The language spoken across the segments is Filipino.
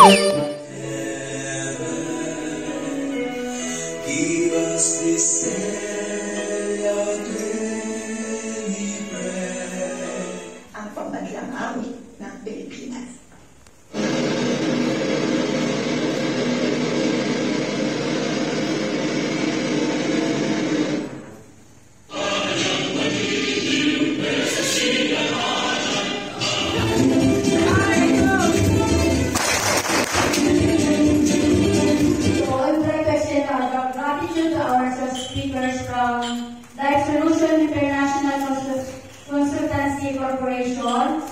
Give us this day our daily bread. Ang pambansang awit ng Pilipinas. From Life Solution International Consultancy Corporation,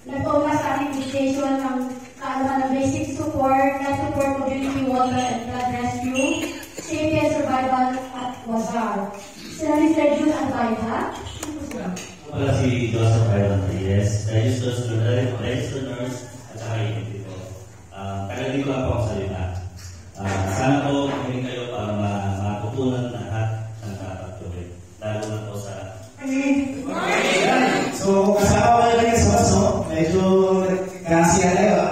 nagpaulas sa ating invitation ng kaalaman ng basic support, life support, community water and blood rescue, safety and survival at WASAR. Sila ni Sir Jun Albayda. Wala si Joseph Iron Reyes, registered nurse at saka yung dito. Tagal dito lang po ako salita. Sana po hindi kayo para matutunan lahat ng dapat gawin. Lalo na po sa... So, kasama ko na lang sa baso. Medyo nagkasiya tayo.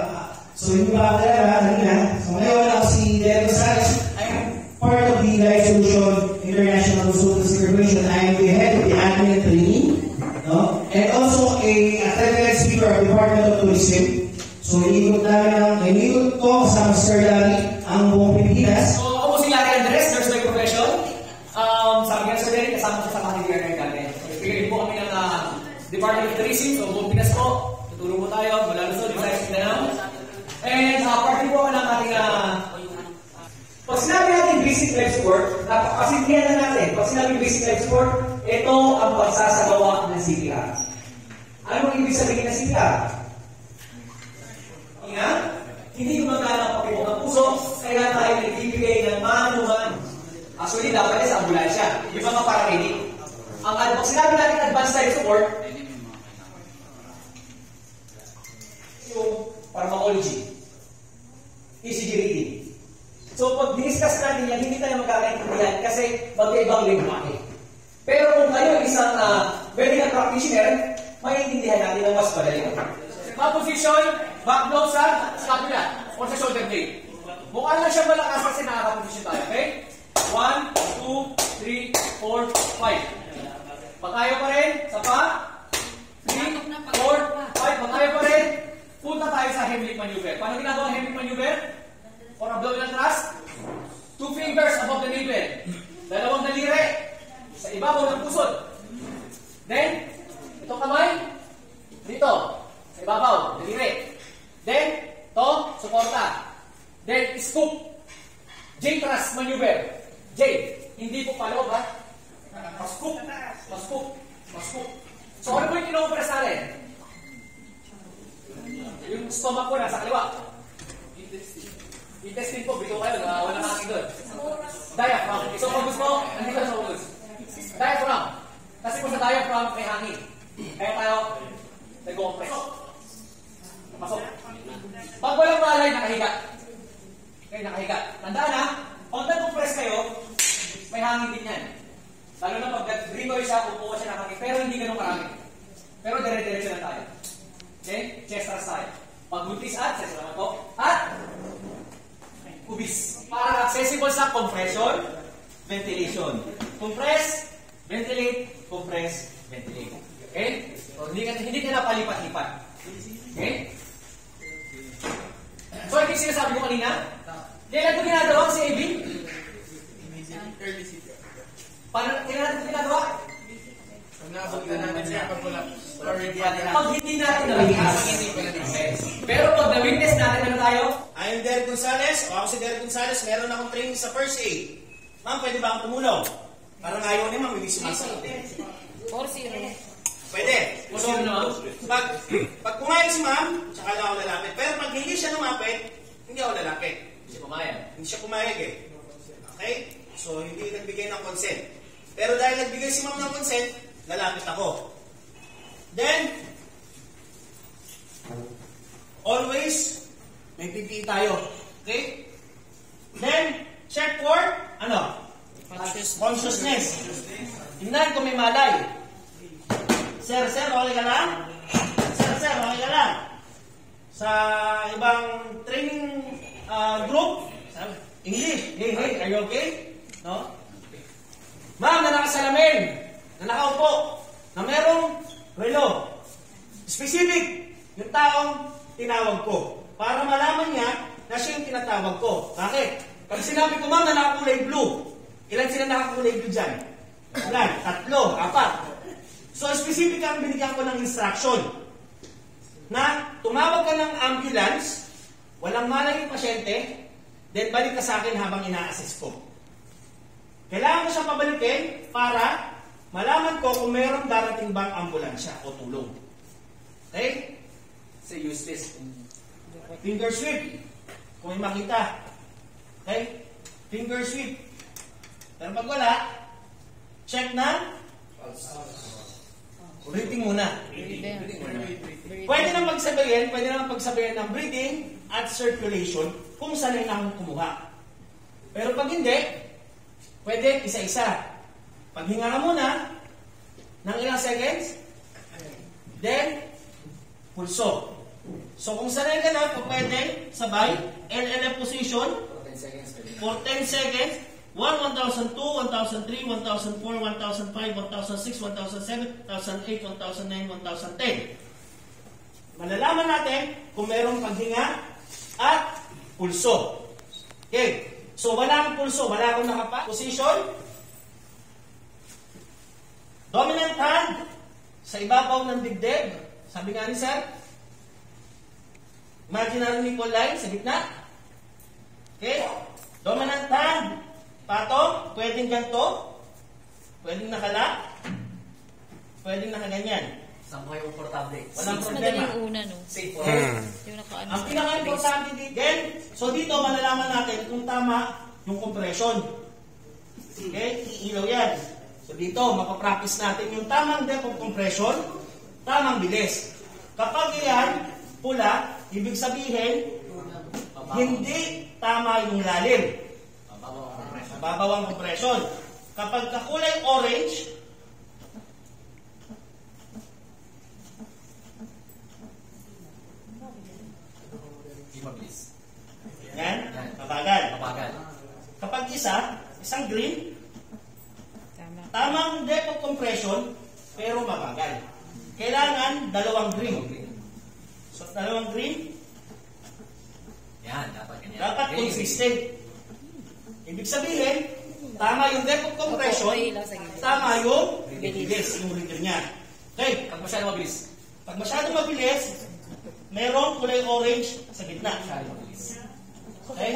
So, hindi ba ako kanina? So, ngayon ako si Derek Gonzalez. I'm part of the Life Solution International Consultancy Corporation. I am the head of the admin and training. No? And also a attendant speaker of the Department of Tourism. So, iniikot ko kasama si Sir Larry ang buong Pilipinas. So, ako po si Larry Andres, nurse by profession. Sabi nga sa Derek, kasama ko sa mga natin. Bigyan po kami ng Department of Tourism. So, buong Pinas po. Tutulong po tayo. Mula Luzon, Visayas, Mindanao. And party po ng ating pag sinabi natin basic life support, napakasintihan na natin. Pag sinabi basic life support, ito ang pagsasagawa ng CPR. Ano ang ibig sabihin ng CPR? Ingat, hindi gumagana ang pakibok ng puso, kaya tayo nagbibigay ng manuhan. Actually, dapat sa ambulansya. Yung mga paramedic. Pag sinabi natin advanced life support, yung pharmacology, ECG reading. So, pag diniscuss natin yan, hindi tayo magkakaintindihan kasi magkaibang lenguwahe. Pero kung kayo isang medical practitioner, maintindihan natin ang mas madali. Mga position, back blow sa scapula or sa shoulder blade. Mukha lang siya malakas kasi nakaka-position tayo, okay? 1, 2, 3, 4, 5. Patayo pa rin, sa pa. 3, 4, 5. Patayo pa rin. Punta tayo sa Heimlich maneuver. Paano ginagawa ang Heimlich maneuver? For abdominal thrust, 2 fingers above the navel. Dalawang daliri sa ibabaw ng pusod. Then, itong kamay, dito, sa ibabaw, daliri. Then, to, suporta. Then, scoop. J thrust maneuver. J, hindi po paloob ha. Pascoop, pascoop, pascoop. So, ano po yung ino-press natin? Yung stomach ko nasa kaliwa. Intestine po, bito kayo, wala natin doon. Diaphragm. So, pag gusto mo, nandito sa ulos. Diaphragm. Kasi po sa diaphragm, may hangin. Kaya tayo, nag-compress. Pasok. Pag walang malay, nakahiga. Okay, nakahiga. Tandaan ha, pag nag-compress kayo, may hangin din yan. Lalo na pag nag-breathe siya, upo siya nakakit. Pero hindi ganun karami. Pero dire-diretso na tayo. Okay? Chest thrust tayo. Pag buntis at, chest naman po. At, kubis. Para accessible sa compression, ventilation. Compress, ventilate, compress, ventilate. Okay? So, hindi ka na palipat-lipat. Okay? So, ito yung sinasabi ko kanina. Kailan ito ginagawa si AB? Paano ito ginagawa? Pag hindi natin na-witness. Pero pag na-witness natin, ano tayo? I am Derek Gonzalez, o ako si Derek Gonzalez, meron akong training sa first aid. Ma'am, pwede ba akong tumulong? Parang ayaw niya, ma'am, hindi sumasagot. 4-0. Pwede. So, pag pumayag si ma'am, tsaka lang ako lalapit. Pero pag hindi siya lumapit, hindi ako lalapit. Hindi siya pumayag eh. Okay? So, hindi nagbigay ng consent. Pero dahil nagbigay si ma'am ng consent, lalapit ako. Then, always, may PPE tayo. Okay? Then, check for, consciousness. Tingnan kung may malay. Sir, okay ka lang? Sir, okay ka lang? Sa ibang training group. English. Hey, hey, are you okay? No? Ma'am, na nakasalamin, na nakaupo, na merong relo. Specific, yung taong tinawag ko. Para malaman niya na siya yung tinatawag ko. Bakit? Pag sinabi ko, ma'am, na nakakulay blue, ilan sila nakakulay blue dyan? Ilan? 3, 4. So, specific ang binigyan ko ng instruction na tumawag ka ng ambulance, walang malay yung pasyente, then balik ka sa akin habang ina-assist ko. Kailangan ko siya pabalikin para malaman ko kung mayroong darating bang ambulansya o tulong. Okay? Say use this. Finger sweep. Kung may makita. Okay? Finger sweep. Pero pag wala, check na. Breathing muna. Pwede nang pagsabayin ng breathing at circulation kung sanay na akong kumuha. Pero pag hindi, pwede isa-isa. Paghinga ka muna ng ilang seconds, then pulso. So kung sanay ka na, pwede sabay, LLF position for 10 seconds, 1, 1002, 1003, 1004, 1005, 1006, 1007, 1008, 1009, 1010. Malalaman natin kung mayroong paghinga at pulso. Okay. So, wala akong pulso, wala akong nakapa. Position. Dominant hand sa ibabaw ng dibdib. Sabi nga ni Sir. Imaginary nipple line sa gitna. Okay? Dominant hand. Patong. Pwedeng ganito. Pwedeng nakala. Pwedeng nakaganyan. Saan ko kayo komportable? Walang Mas problema. madali yung una, no? Safe for Yung nakaano Ang sa pinaka-importante dito, so dito malalaman natin kung tama yung compression. Okay? Ilaw yan. So dito, mapapractice natin yung tamang depth of compression, tamang bilis. Kapag yan, pula, ibig sabihin, hindi tama yung lalim. Mababaw ang compression. Kapag kakulay orange, yan, mabagal. Kapag isang green, tamang depth of compression, pero mabagal. Kailangan dalawang green. So, dalawang green, Yan, dapat ganyan. dapat consistent. Ibig sabihin, tama yung depth of compression, tama yung bilis, yung rhythm niya. Okay, Pag masyado mabilis. pag masyadong mabilis, merong kulay orange sa gitna. Masyado mabilis. Okay?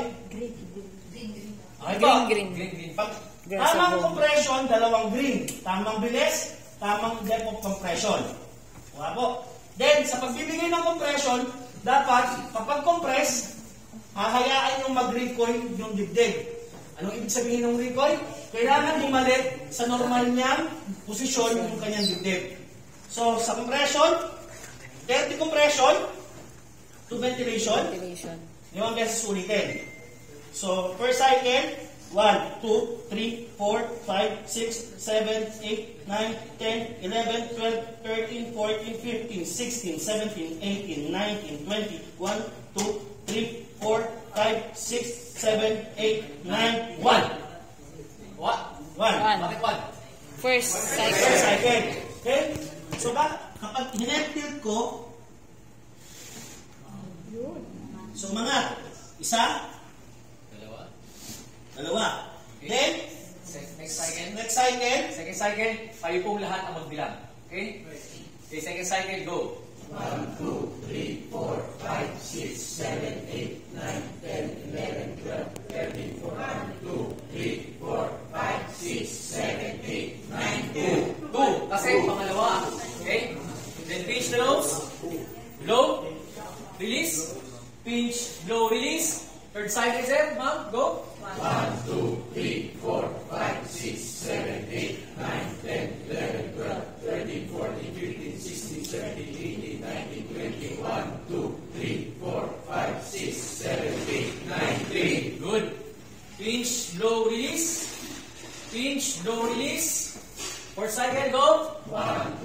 Okay ba? green. Pag tamang compression, dalawang green. Tamang bilis, tamang depth of compression. Wala po. Then, sa pagbibigay ng compression, dapat, kapag compress, hahayaan yung mag-recoil yung dibdib. Anong ibig sabihin ng recoil? Kailangan bumalik sa normal niyang posisyon yung kanyang dibdib. So, sa compression, 30 compression, to ventilation, limang beses ulitin. So, per cycle, 1, 2, 3, 4, 5, 6, 7, 8, 9, 10, 11, 12, 13, 14, 15, 16, 17, 18, 19, 20, 1, 2, 3, 4, 5, 6, 7, 8, 9, 1. What? 1. Bakit one? First Per cycle. cycle. Okay? So, kapag hinetilt ko, so mga, isa, dalawa. Then, Next cycle. next cycle, Second cycle, kayo pong lahat ang magbilang. Okay? Okay, second cycle, go. 2. Kasi pangalawa. Okay? Then pinch the nose. Blow. Release. Pinch, blow, release. Third cycle, sir. Ma'am, go. 3. Good. Pinch, blow, release. Pinch, blow, release. Fourth cycle, go.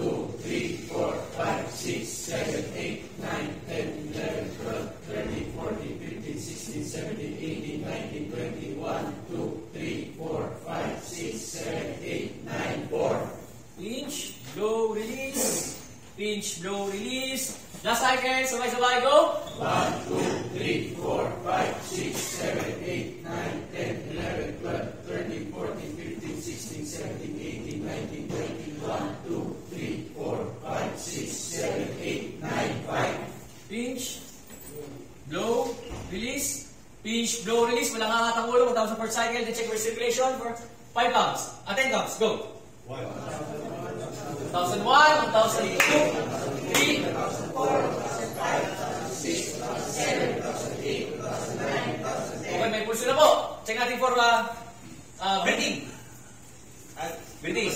2, 3, 4, 5, 6, 7, 8, 9, 10, 11, 12, 13, 14, 15, 16, 17, 18, 19, 20, 1, 2, 3, 4, 5, 6, 7, 8, 9, 4. Pinch, blow, release. Pinch, blow, release. Last cycle, sabay-sabay, go. 1, 2, 3, 4, 5, 6, 7, 8, 9, 10, 11, 12, 13, 14, 15, 16, 17, 18, 19, 20, 1, 2, 3, 4, 5, 6, 7, 8, 9, 5. Pinch, blow, release. Pinch, blow, release. Walang angatang ulo. Matapos sa first cycle, then check your circulation for 5 counts. 10 counts, go. 1,001, 1,002, 3, 4, 5, 6, 7, 8, 9, okay, may pulso na po. Check natin for breathing. Breathing.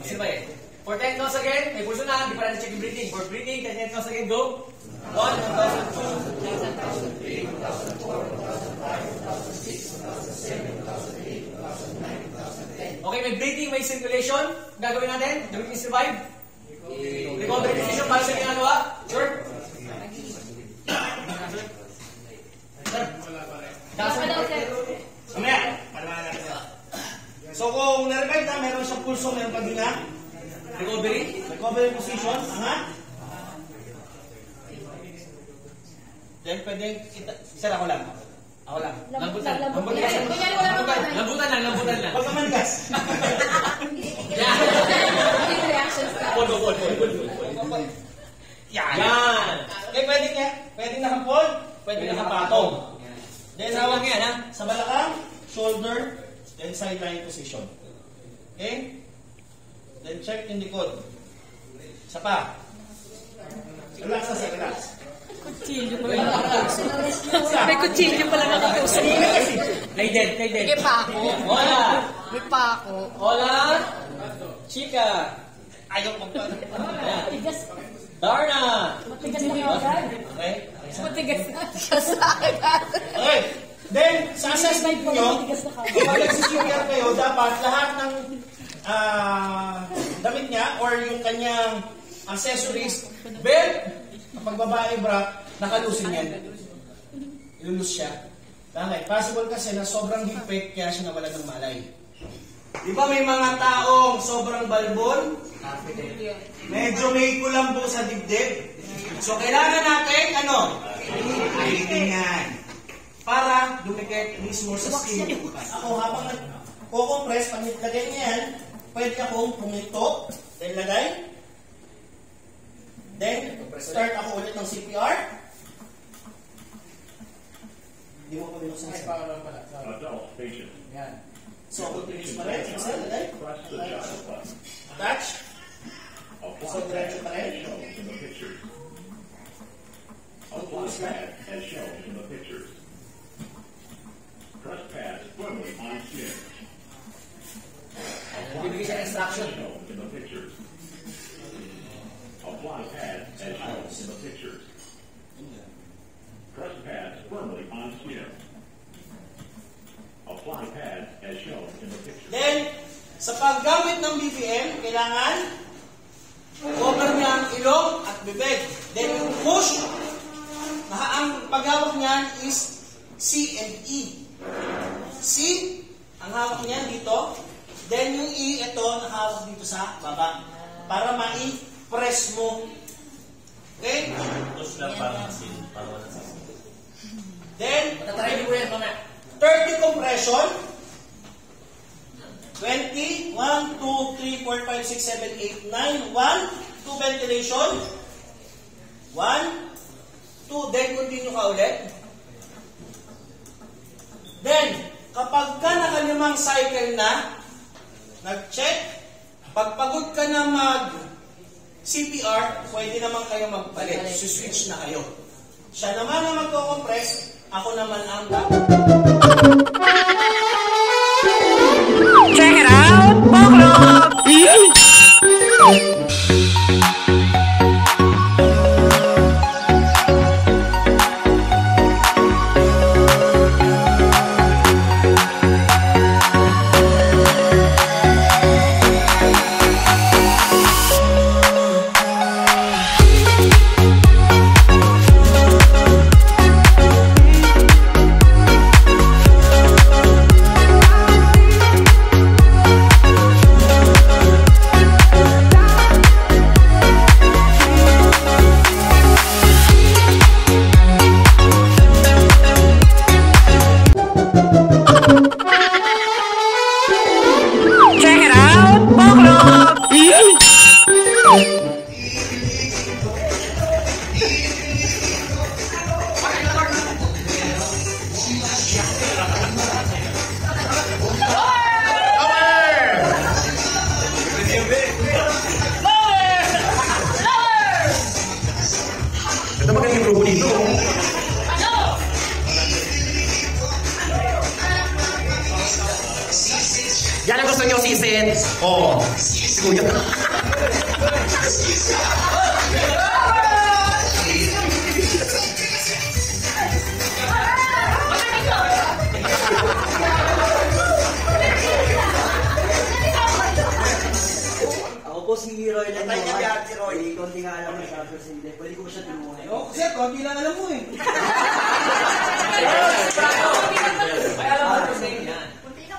Sinabay. For 10 counts again, may pulso na. Di pa natin check yung breathing. For breathing, 10 counts again, go. 1, 1,002, 1,003, 1,004, 1,005, 1,006, 1,007, 1,008, 1,009, 1,010. Okay, may breathing, may circulation. Gagawin natin. Gawin yung survive. Recovery decision. Paano siya ginagawa? Sure? Mamaya, palaman natin sila. So kung na-revive na, meron siyang pulso, meron pa din na recovery position. Then pwedeng, isa ako lang. Lambutan. Lambutan lang. Huwag ka manigas. Yan. Okay, pwedeng naka-fold, pwedeng nakapatong. Then hawak yan, ha? Sa balakang, shoulder, then sideline position. Okay? Then check yung likod. Isa pa. Relax na siya, relax. May kutsilyo pala nakatusok. Lay dead. May pako. Hola. May pako. Hola. Chica. Ayaw ko pa. Darna. Matigas na yun. Okay? Matigas na. Sa akin. Okay. Then, sa assessment nyo, kapag nag-CPR kayo, dapat lahat ng damit niya or yung kanyang accessories, belt, kapag babae bra, nakalusin yan. Ilulus siya. Tama. Possible kasi na sobrang higpit kaya siya nawala ng malay. Di ba may mga taong sobrang balbon? Medyo may kulambo sa dibdib. So, kailangan natin, tingnan. Para dumikit mismo sa skin. Ako, habang nag-compress, pag nilagay niya yan, pwede akong puminto, then lagay. Then, start ako ulit ng CPR. Hindi mo pa binuksan sa Adult patient. So, continuous pa rin. Isa, lagay. Press the shot button. Attach. Apply So, diretso pa rin. as shown in the pictures. Apply pad as shown in the pictures. Press pad firmly on skin. Bibigay siya instruction. As shown in the pictures. Apply pad as shown in the pictures. Press pad firmly on skin. Apply pad as shown in the picture. Then, sa paggamit ng BPM, kailangan cover niya ang ilong at bibig. Then, yung push, ang paghawak niyan is C and E. C, ang hawak niyan dito. Then, yung E, ito, nakahawak dito sa baba. Para ma-press mo. Okay? Push lang parang sin. Then, Matatry mo yan, mamaya. 30 compression. 20. 1, 2, 3, 4, 5, 6, 7, 8, 9. 1, 2 ventilation. 1, 2. Then, continue ka ulit. Then, kapag ka nakalimang cycle na, nag-check, pagpagod ka na mag-CPR, pwede naman kayo magpalit. Switch na kayo. Siya naman ang magko-compress, ako naman ang Check it out, Boklo! Ito magandang grupo dito. Yan ang gusto niyo, sisin. Oo. Si Kuya. Ako po si Roy lang naman. Si Roy. Konti nga alam na siya. Pwede ko ba siya tulungan? Oo, sir, konti lang alam mo eh. May alam mo first aid yan.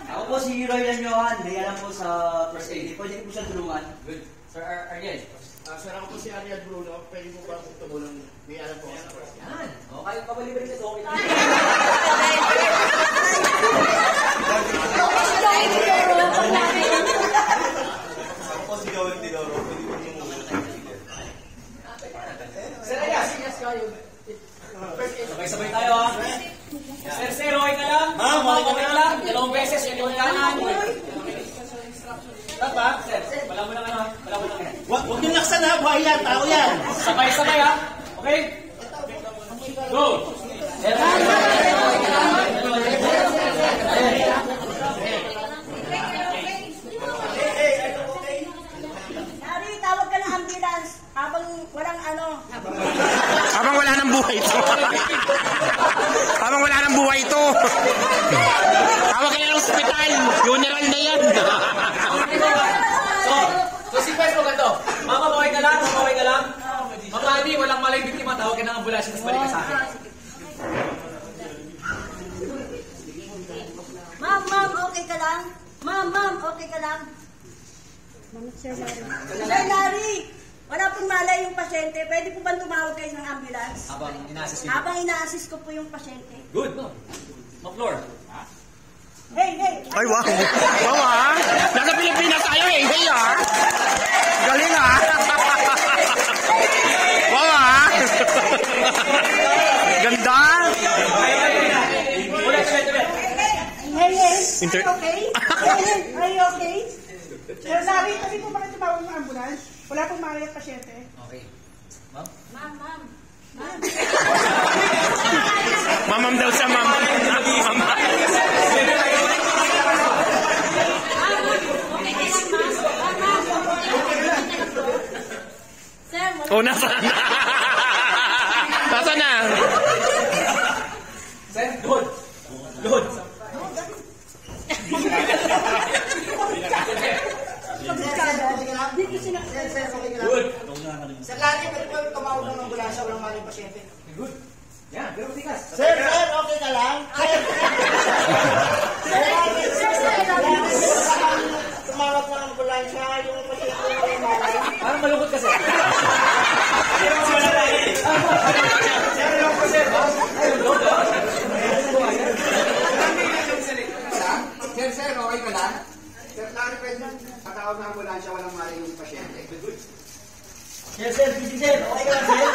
Ako po si Roy lang Johan. May alam po sa first aid. Pwede ko po siya tulungan. Good. Sir Ariel. Sir, ako po si Ariel Bruno. Pwede mo ba akong tumulong? May alam po ako sa first aid. Yan. O, kahit pabalibre sa okay lang. Ako po si Gawin Tidoro. Pwede mo tumulong. Sir Arias. Sabay-sabay tayo ha. Sir, okay ka lang? Ma'am, okay ka lang? Dalawang beses, yung kanan. Tapa? Sir, wala mo lang ano ha? Wala mo lang yan. Huwag yung laksan ha, buhay yan, tao yan. Sabay-sabay ha? Okay? Go! Nari, tawag ka ng ambulance habang walang ano. Habang wala ng buhay ito. Habang wala ng buhay ito. Tawag ka na ng ospital. Funeral na yan. So si Pes mo ganito. Mama, okay ka lang? Mama, okay ka lang? Mama, hindi, walang maling biktima. Tawag ka ng ambulansya, tapos balik ka sa akin. Ma'am, okay ka lang? Ma'am, okay ka lang? Sir Larry, wala pong malay yung pasyente. Pwede po ba tumawag kayo ng ambulance? Habang ina-assist yun. Habang ina-assist ko po yung pasyente. Good. Ma-floor. Hey! Ay, wow. Wow, ha? Nasa Pilipinas tayo eh. Hey, ha? Galing, ha? Wow, ha? Ganda. Hey! Are you okay? Are you okay? Sir Larry, pwede po ba kayo tumawag ng ambulance? Wala pong malay ang pasyente. Okay. Ma'am? Ma'am. Mamam daw siya, mama. Oh, nasa na? Nasa na? Sir, good. Good. Good. Sir Larry, pwede po tumawag ng ambulansya, walang malay yung pasyente. Good. Yan, pero tikas. Sir, okay ka lang? Tumawag ng ambulansya, yung pasyente yung malay. Parang malungkot kasi. Sir, okay ka lang? Sir, Larry, pwede patawag ng ambulansya, walang malay yung pasyente. Yes, sir. Busy, sir. Okay ka lang, sir?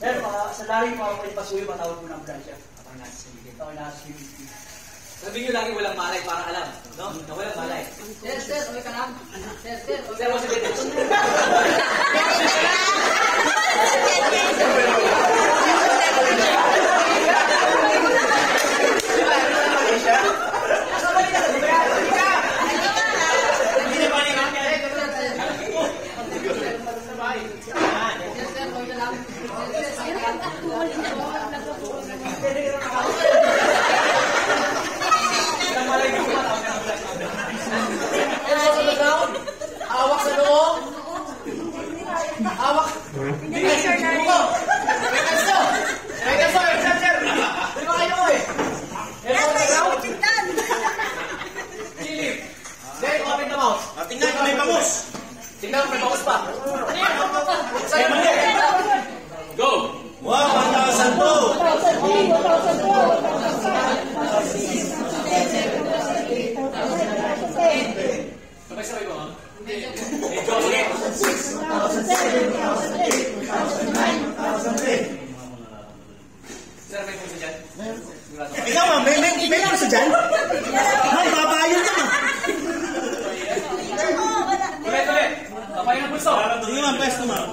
Sir, sa Larry, pwede pasuyo, patawag po ng ambulansya. Okay na, sige. Sabi nyo lagi walang malay para alam. No? Na walang malay. Sir, okay ka lang? Sir, mo si Betes. Awak sa loob. Ikaw ma'am, may kurso dyan? Ma'am, babayo na ma'am. Ulit. Kapay ng pulso. Sige ma'am, best ma'am.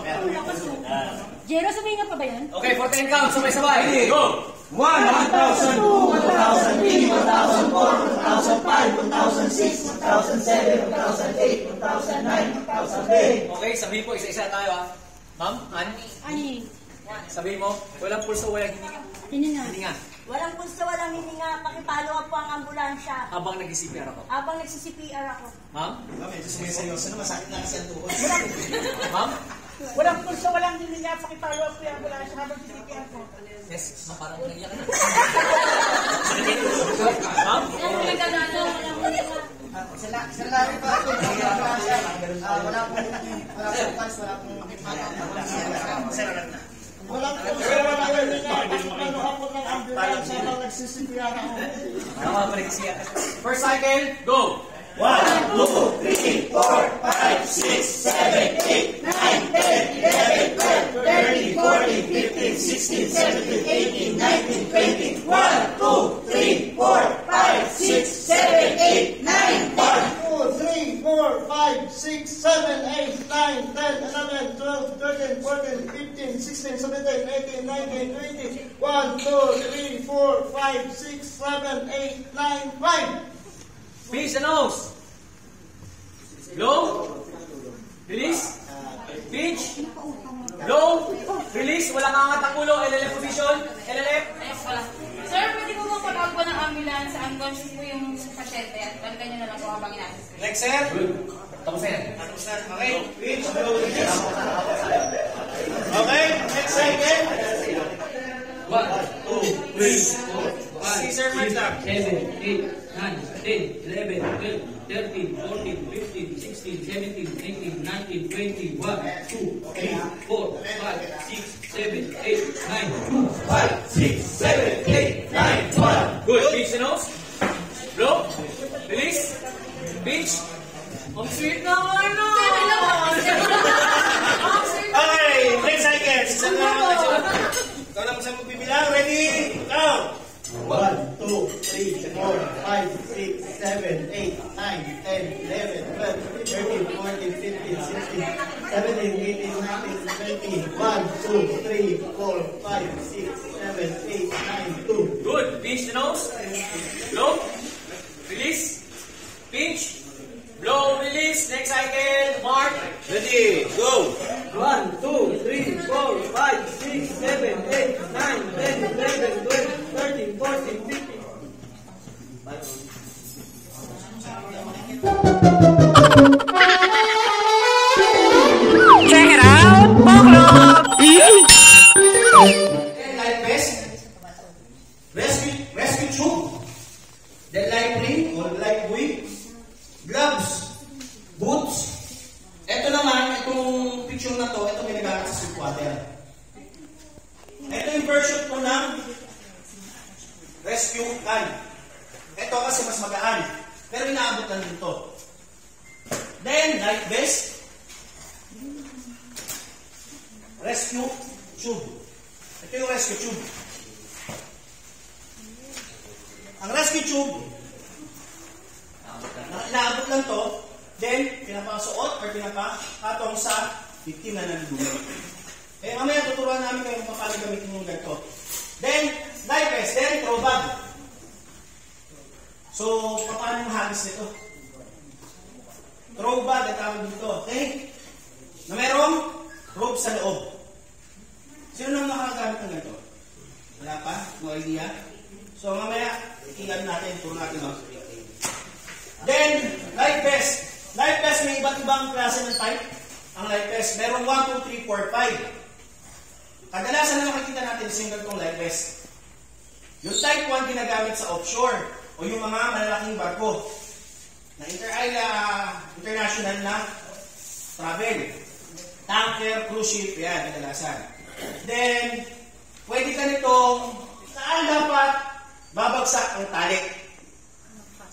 Jero, suminga pa ba yan? Okay, for 10 counts. Sabay-sabay. Go! 1, 1,000, 2, 1,003, 1,004, 1,005, 1,006, 1,007, 1,008, 1,009, 1,010. Okay, sabihin po, isa-isa tayo ha. Ma'am, Ani? sabihin mo, walang pulso, walang hininga. Hininga. Walang pulso, walang hininga. Pakipalo up po ang ambulansya. Habang nag-CPR ako. Habang nagsi-CPR ako. Ma'am? Medyo sumiseryoso na, masakit na kasi ang tuhod. Ma'am? Walang pulso, walang hininga. Pakipalo up po yung ambulansya habang CPR po. Yes, ma'am, parang nangyayari. Ma'am? Sir Larry pa ako. Wala pong fans, wala pong walang pulso, walang hininga. Pakipalo ako ng ambulansya habang nagsisipiyara ako. Tama, balik siya. First cycle, go! 1, 2, 3, 4, 5, 6, 7, 8, 9, 10, 11, 12, 13, 14, 15, 16, 17, 18, 19, 20. 1, 2, 3, 4, 5, 6, 7, 8, 9, 1, 2, 3, 4, 5, 6, 7, 8, 9, 10, 11, 12, 13, 14, 15, 16, 17, 18, 19, 20. 1, 2, 3, 4, 5, 6, 7, 8, 9, 5. Pinch the nose. Blow. Release. Pinch. Blow. Release. Walang angat ang ulo. LLF position. LLF. Sir, pwede po ba patawag ng ambulance? Unconscious po yung pasyente at balikan nyo na lang po habang inaassist. Next, sir. Tapos na yan. Tapos na. Okay. Pinch, blow, release. Okay. Next cycle. 1, 2, 3, 4, 5, 6, 7, 8, 9, 10, 11, 12, 13, 14, 15, 16, 17, 18, 19, 20, 1, 2, 3, 4, 5, 6, 7, 8, 9, 2, 5, 6, 7, 8, 9, 1. Good. Pinch the nose. Blow. Release. Pinch. Ang sweet naman no! Okay, next cycle. Ikaw lang sa magbibilang. Ready? Count. 1, 2, 3, 4, 5, 6, 7, 8, 9, 10, 11, 12, 13, 14, 15, 16, 17, 18, 19, 20. 1, 2, 3, 4, 5, 6, 7, 8, 9, 2. Good. Pinch the nose. Blow. Release. Pinch. Blow. Release. Next cycle. Mark. Ready? Go. 1, 2, 3, 4, 5, 6, 7, 8, 9, 10, 11, 12, 13, 14, 15. Check it out, Poklo! Then light vest. Rescue tube. Then light ring or light buoy. Gloves. Boots. Ito naman, itong picture na to, ito may nagamit sa sweetwater. Ito yung version ko ng rescue can. Ito kasi mas magaan. Pero inaabot lang dito. Then, light vest. Rescue tube. Ito yung rescue tube. Ang rescue tube, inaabot lang to, then, pinapasuot or pinapakatong sa victim na nandun. Eh, mamaya tuturuan namin kayo kung paano gamitin yung ganito. Then, life vest, then, throw bag. So, paano yung hagis nito? Throw bag at tawag dito, okay? Na merong rope sa loob. Sino nang nakagamit ng ganito? Wala pa? No idea? So, mamaya, ikilan natin, turo natin. No? Then, life vest. Life vest, may iba't ibang klase ng type. Ang life vest, merong 1, 2, 3, 4, 5. Kadalasan na makikita natin single tong life vest. Yung type 1 ginagamit sa offshore o yung mga malalaking barko na international na travel. Tanker, cruise ship, yan, kadalasan. Then, pwede ka nitong saan dapat babagsak ang tali?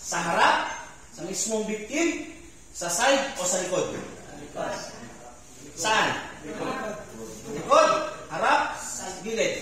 Sa harap, sa mismong victim, sa side o sa likod? Saan? Likod, harap, gilid.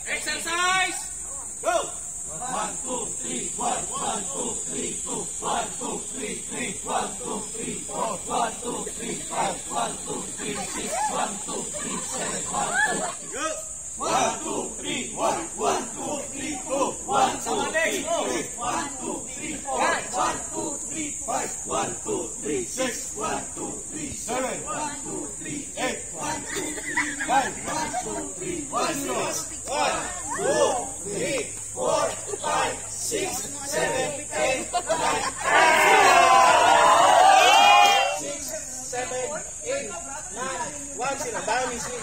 Exercise! Go! 1, 2, 3, 1, 1, 2, 3, 2, 1, 2, 3, 3, 1, 2, 3, 4, 1, 2, 3, 5, 1, 2, 3, 6, 1, 2, 3, 7, 1, 2, go! 1, 2, 3, 1, 1, 2, 3, 2, 1, 2, 3, 1, 2, 3, 4, 1, 2, 3, 5, 1, 2, 3, 6, 1, 2, 3, 7, 1, 2, 3, 8, 1, 2, 3, 5, 1, 2, 3, 1, 0, 1, 2, 3, 4, 5, 6, 7, 8, 9, 6, 7, 8, 9, 1, 0. Dami si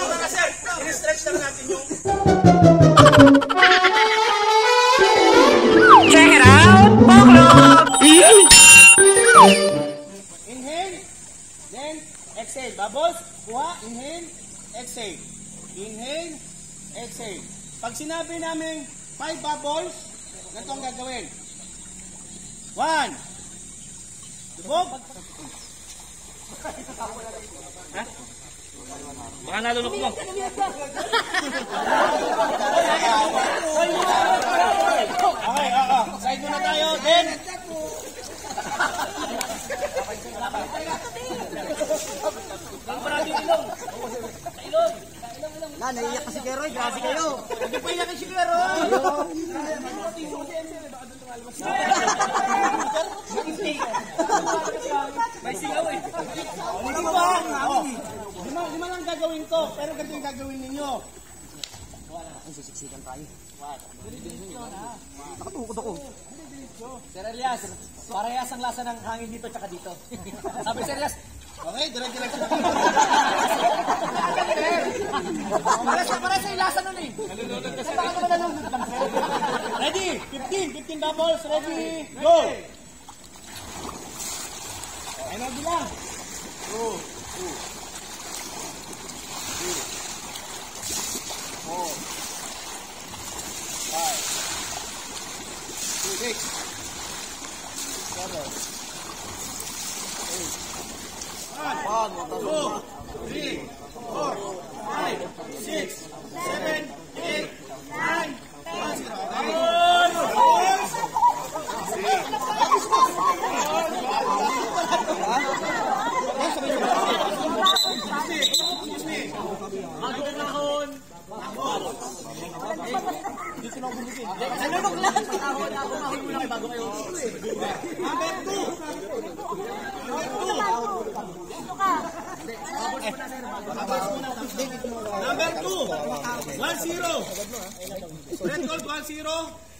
mga sir, in-stretch lang natin yung Check it out, Poklog! Inhale, then exhale. Bubbles, kuha, inhale, exhale. Inhale, exhale. Pag sinabi namin 5 bubbles, ganito ang gagawin. 1. Lubog. Ha? Baka nalunok mo. Okay, side muna tayo, then naiiyak kasi kayo, Roy. Grabe kayo. Hindi pa iyak si Kuya Roy. May singaw eh. Lima lang gagawin ko, pero ganito yung gagawin ninyo. Sisiksikan tayo. Nakatukod ako. Sir Elias, parehas ang lasa ng hangin dito tsaka dito. Sabi Sir Elias, okay, direct-direct. Para sa ilasa nun eh. Ready? 15 bubbles. Ready? Go! Ay na bilang. 2, 4, 5, 6, 7, 8, 1, 2, 3, 4, 5, 6, 7, 8, 9,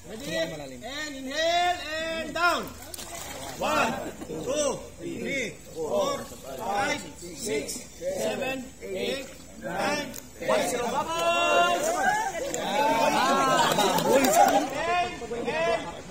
Ready? And inhale and down. 1, 2, 3, 4, 5, 6, 7, 8, 9, 10. Bubbles! And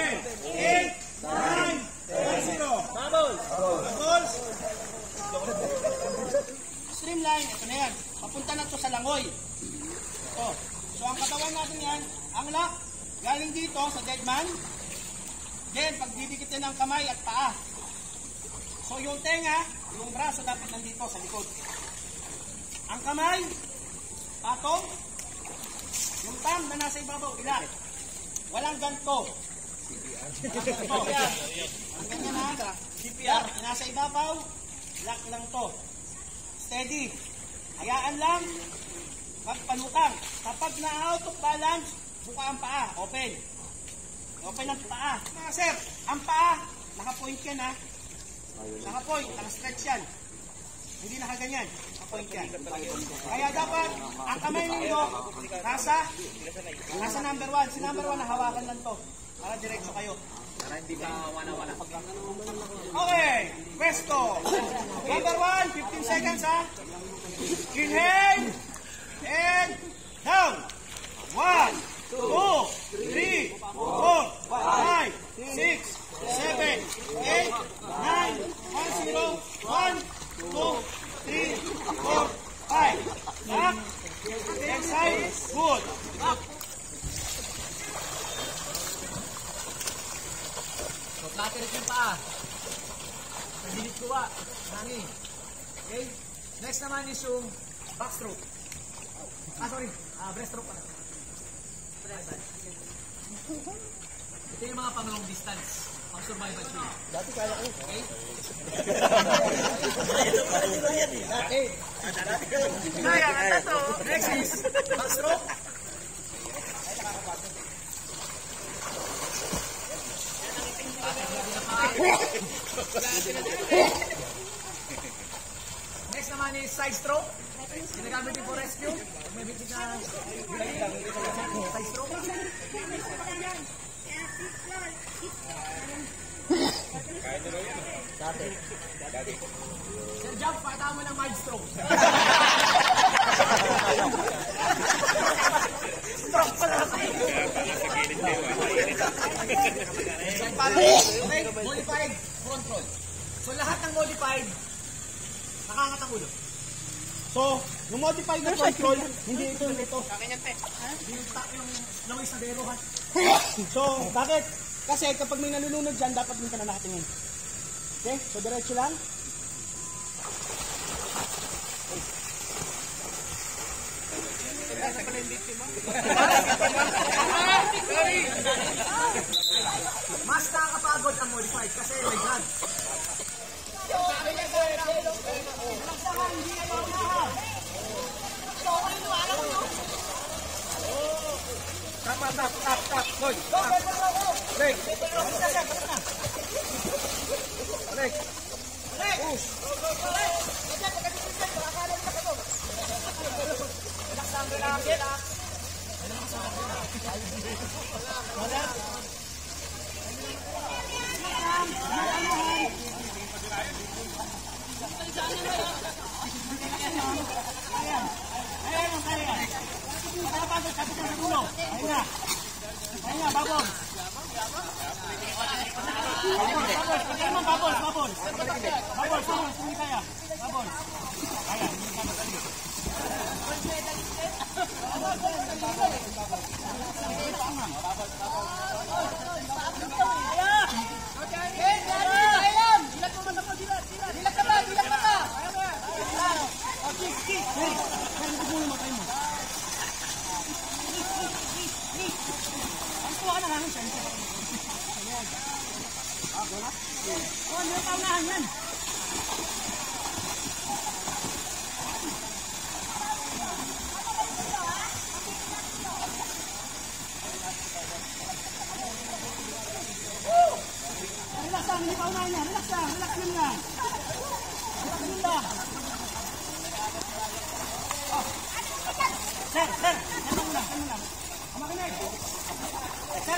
Bubbles. Streamline, ito na yan. Papunta na to sa langoy. Ito. So ang katawan natin yan, ang lock, galing dito sa dead man. Then, pagdidikit ng kamay at paa. So yung tenga, yung braso dapat nandito sa likod. Ang kamay, patong. Yung thumb na nasa ibabaw, ilat. Walang ganto. Ang ganyan na, CPR, nasa ibabaw, lock lang to. Steady. Hayaan lang, magpanutang. Kapag na-out of balance, buka ang paa, open. Open ang paa. Mga sir, ang paa, naka-point yan ha. Naka-point, naka-stretch yan. Hindi nakaganyan, naka-point yan. Kaya dapat, ang kamay ninyo, nasa number 1. Si number 1, nahawakan lang to. Para diretso kayo. Para hindi ka wala-wala. Okay, pwesto. Number 1, 15 seconds ha. Inhale, and down. 1, 2, 3, 4, 5, 6, 7, 8, 9, 1, 0, 1, 2, 3, 4, 5. Back. Next side. Good. Up. So, flatter yung paa. Nagdilit kuha. Nani. Okay? Next naman is yung backstroke. Breaststroke pala. Ito yung mga pang-long distance. Pang-survival tool. Dati kaya ko. Okay? Next is backstroke. Next naman is side stroke. Ginagamit din for rescue. May bitin na side stroke. Sir Jump, pakita mo ng mild stroke. Stroke pala. Okay, modified control. So lahat ng modified, nakangat ang ulo. So, yung modified na control, hindi ito nito. Hindi yung laway sa bero ha. So, bakit? Kasi kapag may nalulunod dyan, dapat hindi ka na nakatingin. Okay? So, diretso lang. Mas nakakapagod ang modified kasi may drag. Tap. Good. Break. Break. Push.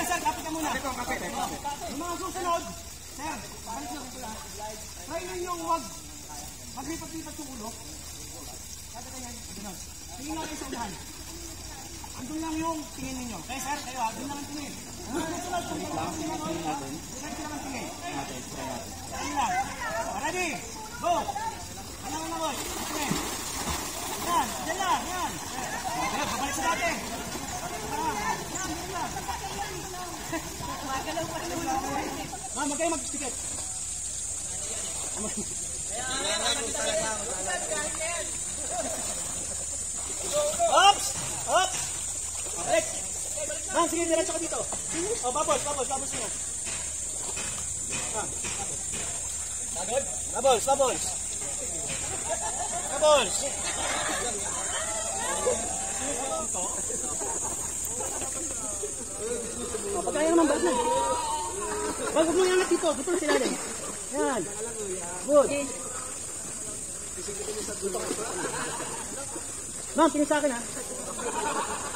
Sir, kapit ka muna. Yung mga susunod, Sir, balik na ko lang. Try ninyong huwag maglipat-lipat yung ulo. Kaya ganyan, gano'n. Tingin lang kayo sa unahan. Andun lang yung tingin ninyo. Okay, sir, kayo ha, doon lang ang tingin. Ready? Go! Ano na boy? Yan, yan lang, yan. Babalik sa dati. Ma'am, magkayo mag-ticket. Oops! Oops! Balik! Ma'am, sige, diretso ka dito. O, bubbles mo. Bubbles. Pagkaya naman, balik mo. Huwag mo iangat dito. Dito na sila rin. Yan. Good. Ma'am, tingin sa akin ha.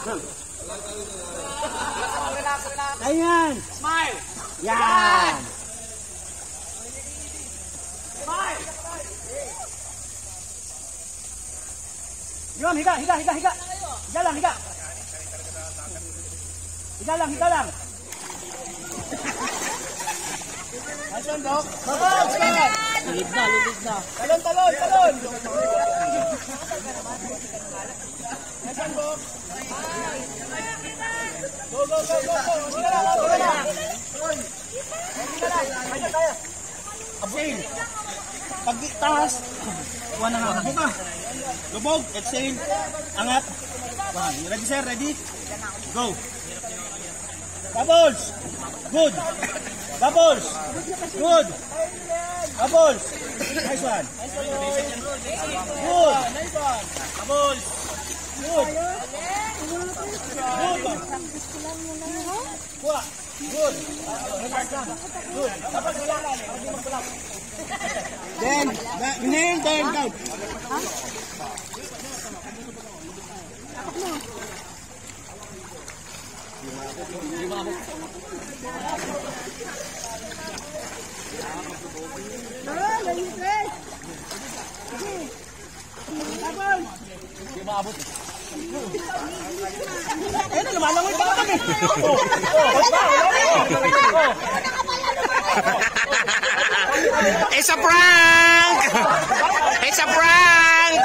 Ma'am. Ayan. Smile. Yan. Smile. Yun, higa. Higa lang. Higa lang. Asan, Dok? Lubid na. Talon. Asan, Dok? Go. Higa lang. Kaya. Abstain. Pag-taas. One na nga. Buka. Lubog. Exhale. Angat. One. Ready, sir? Ready? Go. Bubbles. Good. Bubbles. Good. Bubbles. Nice one. Good. Bubbles. Good. Good. Kuha. Good. Good. Then, inhale, down. Hindi maabot. Eh, lumalangoy pa kami. It's a prank! It's a prank!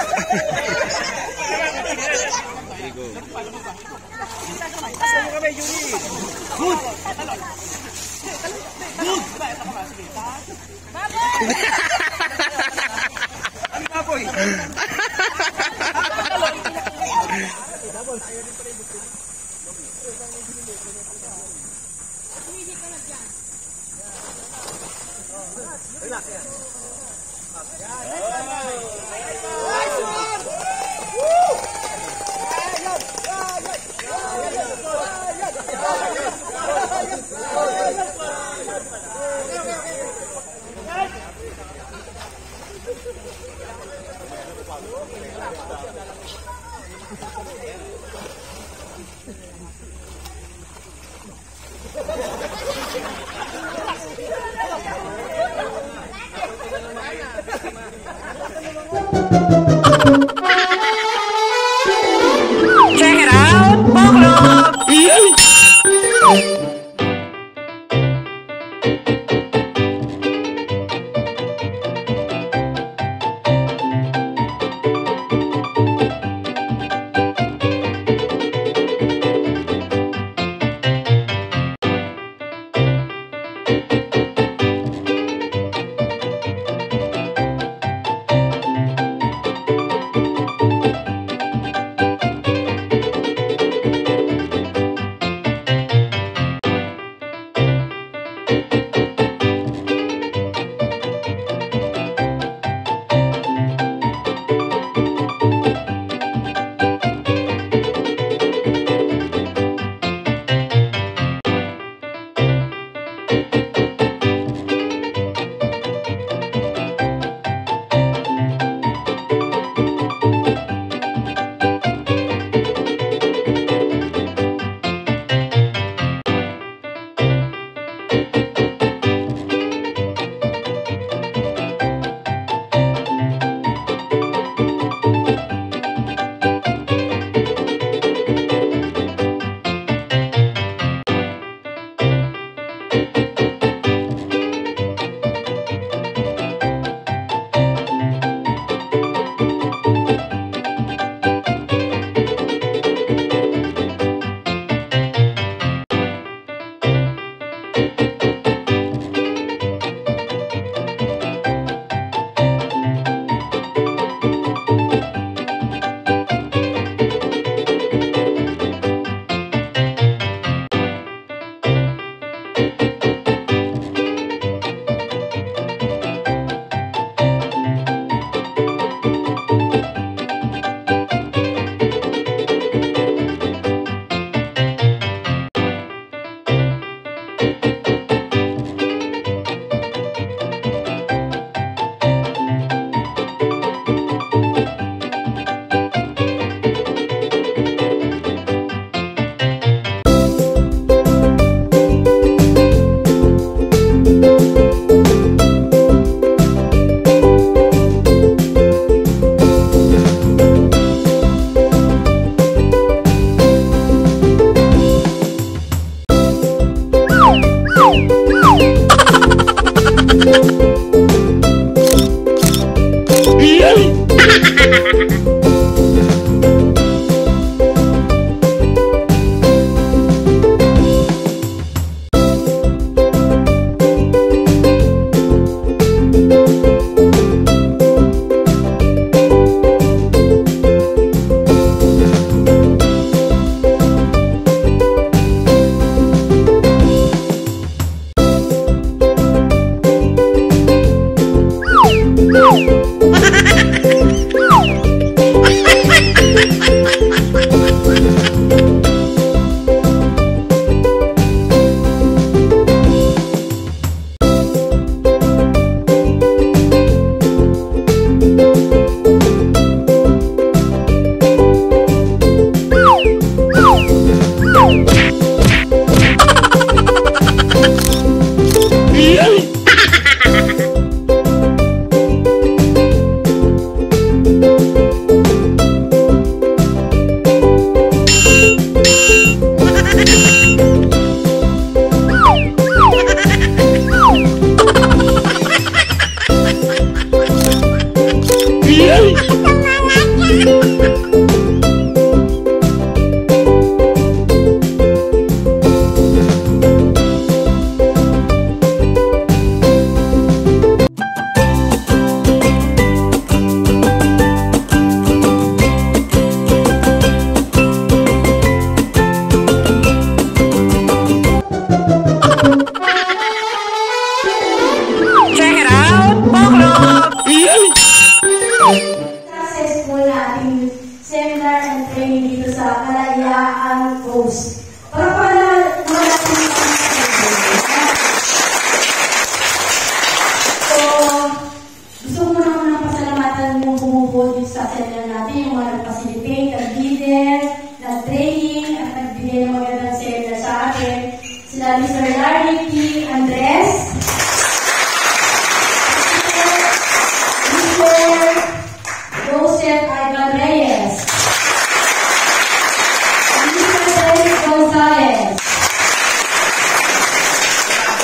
Good. Ano ba po? Check it out, Boklo! Successful na ating seminar and training dito sa Kalayaan Coast. Para so, gusto ko naman ng pasalamatan yung bumubuo dito sa seminar natin, yung mga nag-facilitate, nag-leader, nag-training, at nagbigay ng magandang seminar sa akin. Sila Mr. Larry T. Andres, Joseph Ivan Reyes, Mr. Felix Gonzalez.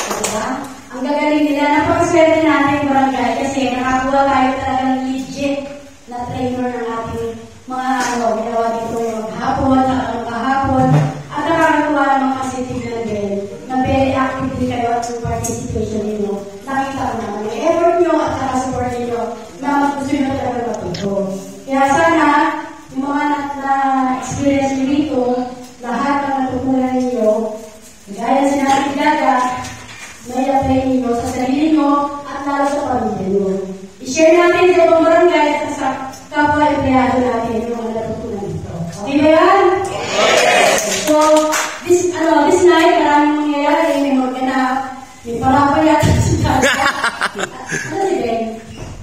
Diba? Ang gagaling nila, napakaswerte natin barangay kasi nakakuha tayo talagang legit na trainer ng ating mga ginawa dito yung maghapon, kahapon, at nakakakuha ng mga positive na din na very actively kayo at yung participation ninyo. Nakita ko naman yung effort nyo at saka support ninyo na gusto nyo talaga matuto. Kaya sana, yung mga na-experience nyo dito, lahat ang natutunan ninyo, gaya sinabi Gaga, may apply ninyo sa sarili nyo at lalo sa pamilya nyo. I-share natin sa ibang barangay at sa kapwa-empleyado natin yung mga natutunan dito. Okay ba yan? So, this night, maraming mangyayari, may mag-ganap, may parapayat, ano si Ben?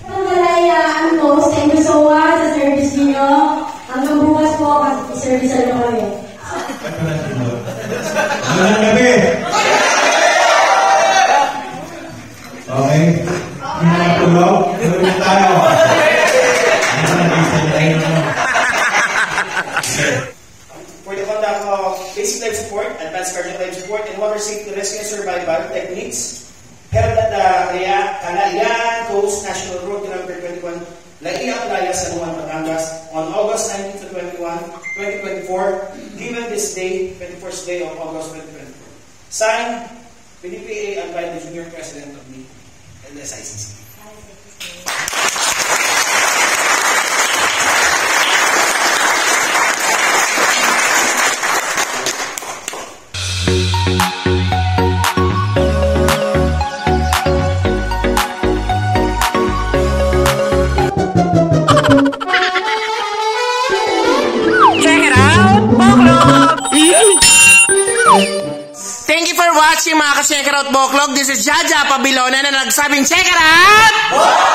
Ang Kalayaan Coast, thank you so much sa service niyo. Hanggang bukas po, i-service na nyo kami. Hanggang gabi! Okay? Hindi na tulog. Tulog na tayo. For the conduct of basic life support, advanced cardiac life support, and water safety rescue and survival techniques held at the Kalayaan Coast National Road, Kilometer 21, Laia Playa, San Juan, Batangas, on August 19 to 21, 2024, given this day, 21st day of August 2024. Signed, PDPA and by the Junior President of the LSICC. Thank you for watching mga ka-check out Boklog. This is Jaja Pabilona na nagsabing check it out!